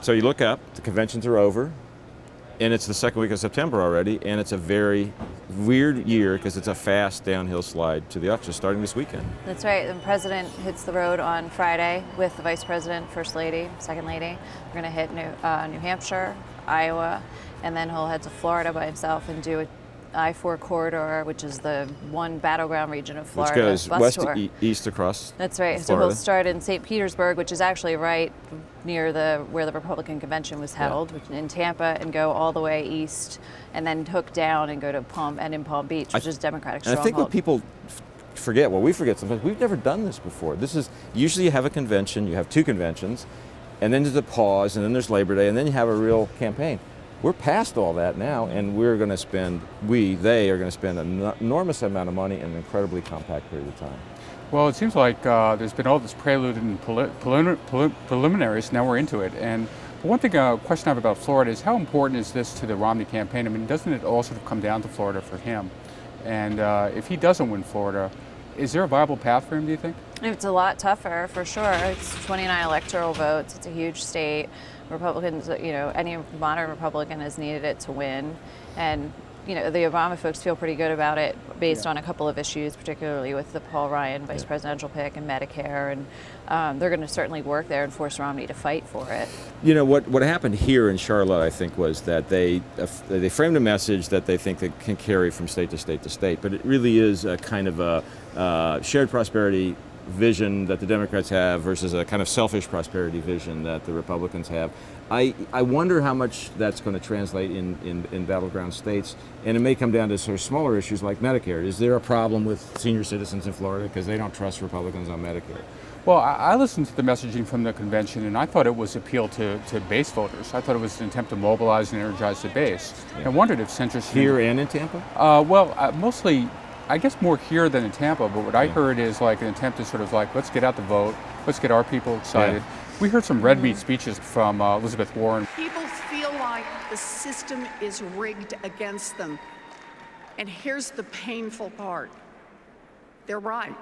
So you look up, the conventions are over, and it's the second week of September already, and it's a very weird year because it's a fast downhill slide to the election starting this weekend. That's right. The president hits the road on Friday with the vice president, first lady, second lady. We're going to hit New Hampshire, Iowa, and then he'll head to Florida by himself and do a I-4 corridor, which is the one battleground region of Florida. Which goes bus west tour. to east across That's right. Florida. So he'll start in St. Petersburg, which is actually right near where the Republican convention was held, which in Tampa, and go all the way east, and then hook down and go to Palm Beach, which is Democratic stronghold. I think what people forget, we forget sometimes, we've never done this before. This is, usually you have a convention, you have two conventions, and then there's a pause, and then there's Labor Day, and then you have a real campaign. We're past all that now, and they are going to spend an enormous amount of money in an incredibly compact period of time. Well, it seems like there's been all this prelude and preliminaries, now we're into it. And one thing, question I have about Florida is how important is this to the Romney campaign? I mean, doesn't it all sort of come down to Florida for him? And if he doesn't win Florida, is there a viable path for him, do you think? It's a lot tougher, for sure. It's 29 electoral votes. It's a huge state. Republicans, any modern Republican has needed it to win. And, the Obama folks feel pretty good about it based on a couple of issues, particularly with the Paul Ryan vice presidential pick and Medicare. And they're going to certainly work there and force Romney to fight for it. What happened here in Charlotte, I think, was that they framed a message that they think that can carry from state to state to state. But it really is a kind of a shared prosperity vision that the Democrats have versus a kind of selfish prosperity vision that the Republicans have. I wonder how much that's going to translate in battleground states, and it may come down to sort of smaller issues like Medicare. Is there a problem with senior citizens in Florida because they don't trust Republicans on Medicare? Well, I listened to the messaging from the convention, and I thought it was appeal to base voters. I thought it was an attempt to mobilize and energize the base. Yeah. I wondered if centrist... Here and in Tampa? Mostly, I guess more here than in Tampa, but what I heard is like an attempt to sort of like, let's get out the vote, let's get our people excited. Yeah. We heard some red meat speeches from Elizabeth Warren. People feel like the system is rigged against them. And here's the painful part. They're right.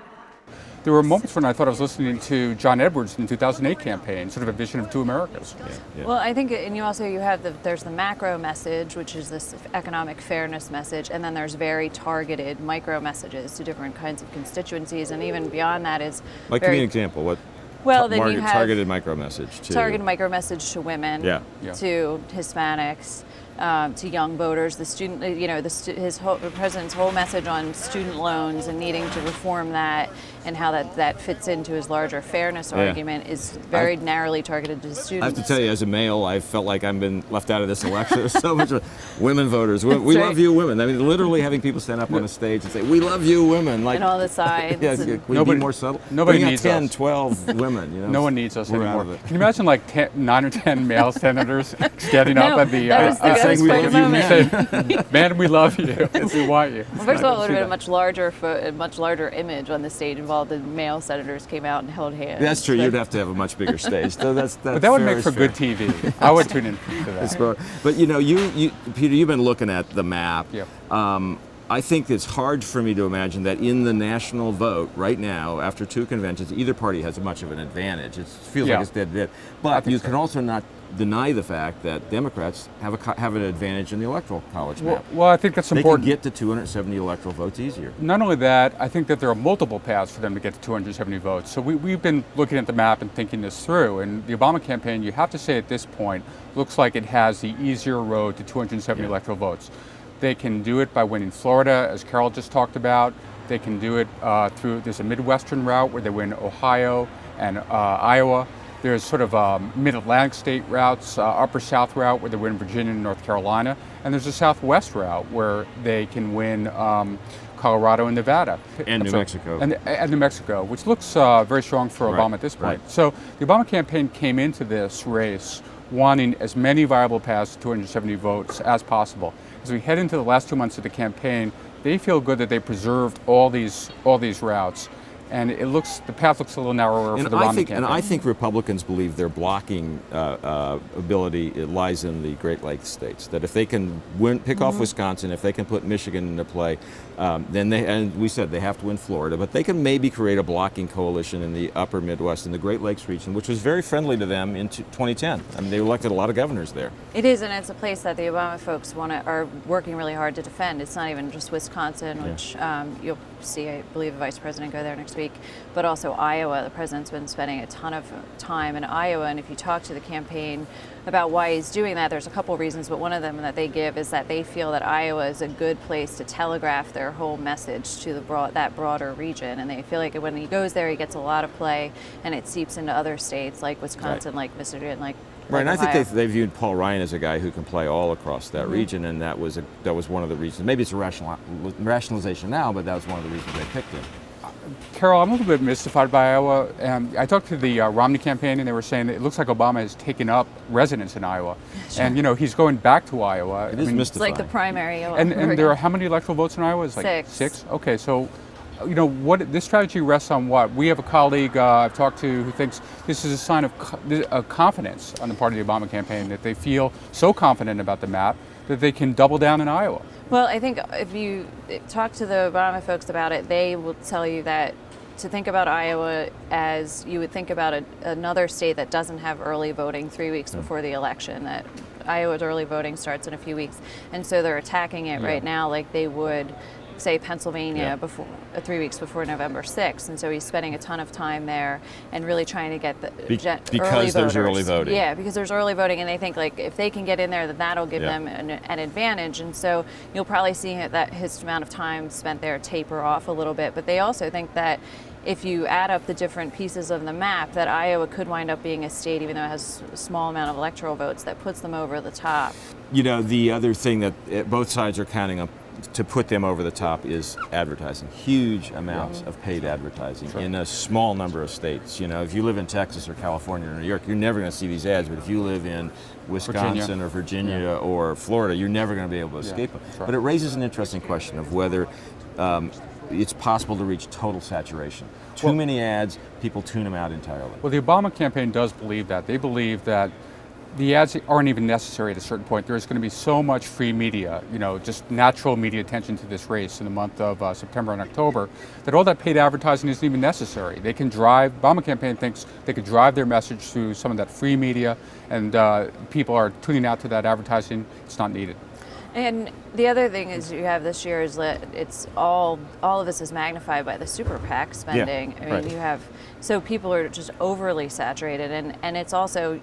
There were moments when I thought I was listening to John Edwards in the 2008 campaign, sort of a vision of two Americas. Yeah. Well, I think, and you have there's the macro message, which is this economic fairness message, and then there's very targeted micro messages to different kinds of constituencies, and even beyond that is give me an example. What? Well, then you have targeted micro message to women, to Hispanics, to young voters. The student, the president's whole message on student loans and needing to reform that, and how that fits into his larger fairness argument is very narrowly targeted to students. I have to tell you, as a male, I felt like I've been left out of this election. There's so much women voters. We love you, women. I mean, literally having people stand up on a stage and say, "We love you, women!" Like, and all the sides. We be more subtle. Nobody needs 10, us. 12 women. No one needs us anymore. Can you imagine like 9 or 10 male senators standing up at the saying we love you? Say, "Man, we love you. We want you." Well, first of all, it would have been a much larger image on the stage involved. The male senators came out and held hands. That's true. You'd have to have a much bigger stage. So but that would make for good TV. I would tune in to that. But you, Peter, you've been looking at the map. Yep. I think it's hard for me to imagine that in the national vote right now, after two conventions, either party has much of an advantage. It feels like it's dead. But you can also not deny the fact that Democrats have an advantage in the electoral college map. Well, I think that's important. They can get to 270 electoral votes easier. Not only that, I think that there are multiple paths for them to get to 270 votes. So we've been looking at the map and thinking this through. And the Obama campaign, you have to say at this point, looks like it has the easier road to 270 electoral votes. They can do it by winning Florida, as Carol just talked about. They can do it there's a Midwestern route where they win Ohio and Iowa. There's sort of mid-Atlantic state routes, upper South route where they win Virginia and North Carolina. And there's a Southwest route where they can win Colorado and Nevada. And New Mexico. And New Mexico, which looks very strong for Obama at this point. Right. So the Obama campaign came into this race wanting as many viable paths to 270 votes as possible. As we head into the last 2 months of the campaign, they feel good that they preserved all these routes. and the path looks a little narrower for the Romney campaign. And I think Republicans believe their blocking ability lies in the Great Lakes states. That if they can pick off Wisconsin, if they can put Michigan into play, then and we said they have to win Florida, but they can maybe create a blocking coalition in the upper Midwest, in the Great Lakes region, which was very friendly to them in 2010. I mean, they elected a lot of governors there. It is, and it's a place that the Obama folks are working really hard to defend. It's not even just Wisconsin, which you'll see, I believe, the vice president go there next week, but also Iowa. The president's been spending a ton of time in Iowa, and if you talk to the campaign about why he's doing that, there's a couple reasons, but one of them that they give is that they feel that Iowa is a good place to telegraph their whole message to that broader region, and they feel like when he goes there, he gets a lot of play, and it seeps into other states like Wisconsin, like Michigan, like Right, and I Ohio. think they viewed Paul Ryan as a guy who can play all across that region, and that was one of the reasons. Maybe it's a rationalization now, but that was one of the reasons they picked him. Carol, I'm a little bit mystified by Iowa. I talked to the Romney campaign, and they were saying that it looks like Obama has taken up residence in Iowa. Sure. And, he's going back to Iowa. It is It's mystifying. like the primary. And there are how many electoral votes in Iowa? It's like Six. Okay, so, what this strategy rests on what? We have a colleague I've talked to who thinks this is a sign of confidence on the part of the Obama campaign, that they feel so confident about the map that they can double down in Iowa. Well, I think if you talk to the Obama folks about it, they will tell you that to think about Iowa as you would think about another state that doesn't have early voting 3 weeks before the election, that Iowa's early voting starts in a few weeks. And so they're attacking it right now like they would, say, Pennsylvania before 3 weeks before November 6th. And so he's spending a ton of time there and really trying to get the because there's early voting. Yeah, because there's early voting, and they think like if they can get in there, then that'll give them an advantage. And so you'll probably see that his amount of time spent there taper off a little bit. But they also think that if you add up the different pieces of the map, that Iowa could wind up being a state, even though it has a small amount of electoral votes, that puts them over the top. The other thing that both sides are counting on to put them over the top is advertising. Huge amounts of paid advertising in a small number of states. If you live in Texas or California or New York, you're never going to see these ads, but if you live in Wisconsin or Virginia or Florida, you're never going to be able to escape them. But it raises an interesting question of whether it's possible to reach total saturation. Too many ads, people tune them out entirely. Well, the Obama campaign does believe that. They believe that the ads aren't even necessary at a certain point. There's going to be so much free media, just natural media attention to this race in the month of September and October, that all that paid advertising isn't even necessary. They can Obama campaign thinks they could drive their message through some of that free media, and people are tuning out to that advertising. It's not needed. And the other thing is you have this year is that it's all of this is magnified by the super PAC spending. I mean, so people are just overly saturated, and it's also,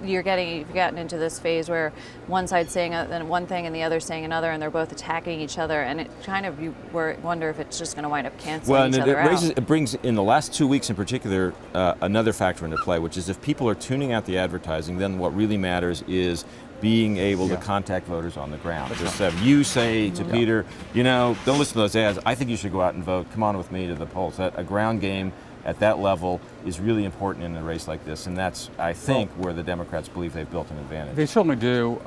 you've gotten into this phase where one side's saying one thing and the other saying another, and they're both attacking each other, and it kind of, you wonder if it's just going to wind up canceling each other out. It brings, in the last 2 weeks in particular, another factor into play, which is if people are tuning out the advertising, then what really matters is being able to contact voters on the ground. Just have you say to Peter, don't listen to those ads. I think you should go out and vote. Come on with me to the polls. A ground game at that level is really important in a race like this, and that's, I think, where the Democrats believe they've built an advantage. They certainly do,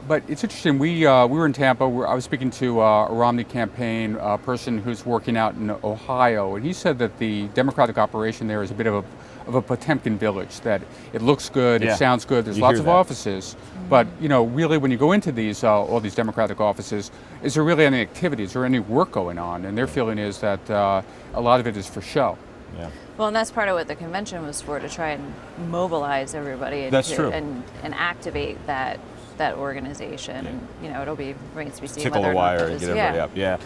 but it's interesting. We were in Tampa. I was speaking to a Romney campaign person who's working out in Ohio, and he said that the Democratic operation there is a bit of a Potemkin village, that it looks good, it sounds good, there's lots of offices, but really when you go into these all these Democratic offices, is there really any activity, is there any work going on? And their feeling is that a lot of it is for show. Yeah. Well, and that's part of what the convention was for, to try and mobilize everybody and activate that organization. And it'll be remains to be seen tickle whether a or not wire and get everybody up. Yeah.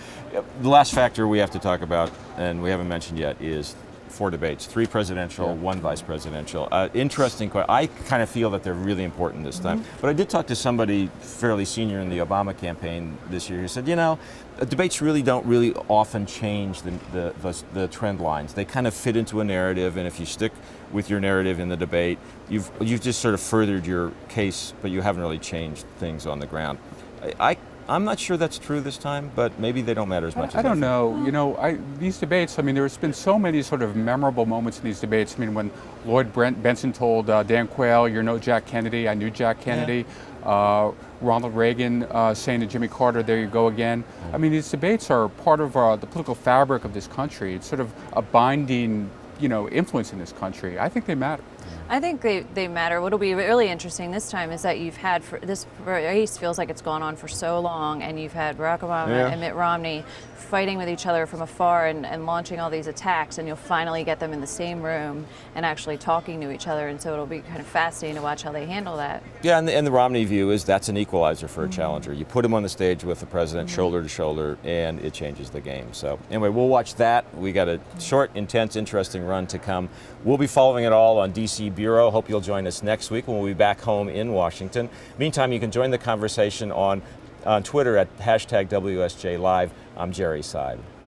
The last factor we have to talk about, and we haven't mentioned yet, is 4 debates, 3 presidential, 1 vice presidential. Interesting question. I kind of feel that they're really important this time. But I did talk to somebody fairly senior in the Obama campaign this year who said, debates really don't often change the trend lines. They kind of fit into a narrative, and if you stick with your narrative in the debate, you've just sort of furthered your case, but you haven't really changed things on the ground. I I'm not sure that's true this time, but maybe they don't matter as much. I don't know. You know, these debates, I mean, there's been so many sort of memorable moments in these debates. I mean, when Lloyd Benson told Dan Quayle, "You're no Jack Kennedy," I knew Jack Kennedy. Ronald Reagan saying to Jimmy Carter, "There you go again." I mean, these debates are part of the political fabric of this country. It's sort of a binding, influence in this country. I think they matter. I think they matter. What'll be really interesting this time is that you've had, this race feels like it's gone on for so long, and you've had Barack Obama and Mitt Romney fighting with each other from afar and launching all these attacks, and you'll finally get them in the same room and actually talking to each other, and so it'll be kind of fascinating to watch how they handle that. Yeah, and the Romney view is that's an equalizer for a challenger. You put him on the stage with the president shoulder to shoulder, and it changes the game. So anyway, we'll watch that. We got a short, intense, interesting run to come. We'll be following it all on DC Bureau. Hope you'll join us next week when we'll be back home in Washington. Meantime, you can join the conversation on Twitter at #WSJ Live. I'm Jerry Seid.